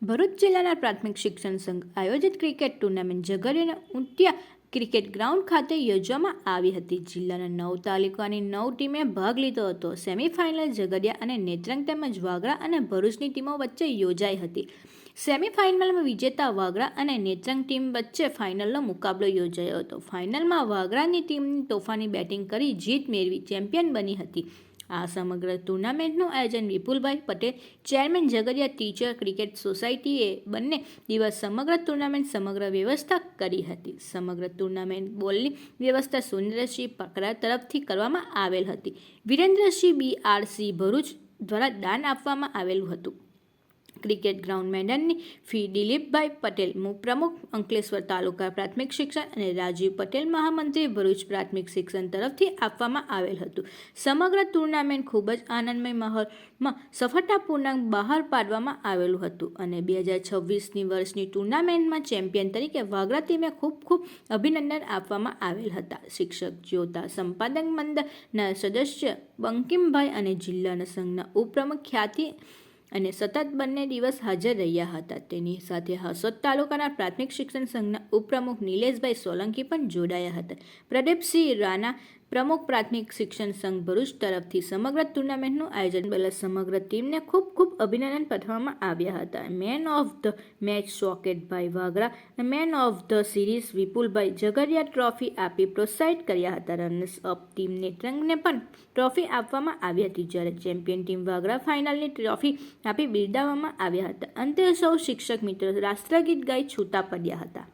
ભરૂચ જિલ્લાના પ્રાથમિક શિક્ષણ સંઘ આયોજિત ક્રિકેટ ટુર્નામેન્ટ ઝઘડિયાના ઊંટિયા ક્રિકેટ ગ્રાઉન્ડ ખાતે યોજવામાં આવી હતી. જિલ્લાના 9 તાલુકાની 9 ટીમે ભાગ લીધો હતો. સેમીફાઇનલ ઝઘડિયા અને નેત્રંગ તેમજ વાગરા અને ભરૂચની ટીમો વચ્ચે યોજાઈ હતી. સેમીફાઇનલમાં વિજેતા વાગરા અને નેત્રંગ ટીમ વચ્ચે ફાઇનલનો મુકાબલો યોજાયો હતો. ફાઇનલમાં વાગરાની ટીમની તોફાની બેટિંગ કરી જીત મેળવી ચેમ્પિયન બની હતી. આ સમગ્ર ટુર્નામેન્ટનું આયોજન Vipulbhai Patel, chairman Jhagadia teacher cricket સોસાયટીએ બંને દિવસ સમગ્ર ટુર્નામેન્ટ સમગ્ર વ્યવસ્થા કરી હતી. સમગ્ર ટુર્નામેન્ટ બોલની વ્યવસ્થા સુરેન્દ્રસિંહ પકરા તરફથી કરવામાં આવેલ હતી. વિરેન્દ્રસિંહ BRC ભરૂચ દ્વારા દાન આપવામાં આવેલું હતું. ક્રિકેટ ગ્રાઉન્ડ મેદાનની ફી દિલીપભાઈ પટેલ પ્રમુખ અંકલેશ્વર તાલુકા પ્રાથમિક શિક્ષણ અને રાજીવ પટેલ મહામંત્રી ભરૂચ પ્રાથમિક શિક્ષણ તરફથી આપવામાં આવેલ હતું. સમગ્ર ટુર્નામેન્ટ ખૂબ જ આનંદમય માહોલમાં સફળતાપૂર્વક બહાર પાડવામાં આવેલું હતું અને 2026ની વર્ષની ટુર્નામેન્ટમાં ચેમ્પિયન તરીકે વાગરા ટીમે ખૂબ અભિનંદન આપવામાં આવેલ હતા. શિક્ષક જ્યોતા સંપાદક મંડળના સદસ્ય બંકિમભાઈ અને જિલ્લાના સંઘના ઉપપ્રમુખ ખ્યાતિ અને સતત બંને દિવસ હાજર રહ્યા હતા. તેની સાથે હાસોદ તાલુકાના પ્રાથમિક શિક્ષણ સંઘના ઉપપ્રમુખ નિલેશભાઈ સોલંકી પણ જોડાયા હતા. પ્રદીપસિંહ રાણા પ્રમુખ પ્રાથમિક શિક્ષણ સંઘ ભરૂચ તરફથી સમગ્ર ટુર્નામેન્ટનું આયોજન બદલ સમગ્ર ટીમને ખૂબ અભિનંદન પાઠવવામાં આવ્યા હતા. Man of the match Soketbhai Vagra, man of the series Vipulbhai Jhagadia trophy આપી પ્રોત્સાહિત કર્યા હતા. રનર્સ અપ ટીમ નેત્રંગને પણ ટ્રોફી આપવામાં આવી હતી, જ્યારે ચેમ્પિયન ટીમ વાગરા ફાઇનલની ટ્રોફી આપી બિરદાવવામાં આવ્યા હતા. અંતે સૌ શિક્ષક મિત્રો રાષ્ટ્રગીત ગાઈ છૂટા પડ્યા હતા.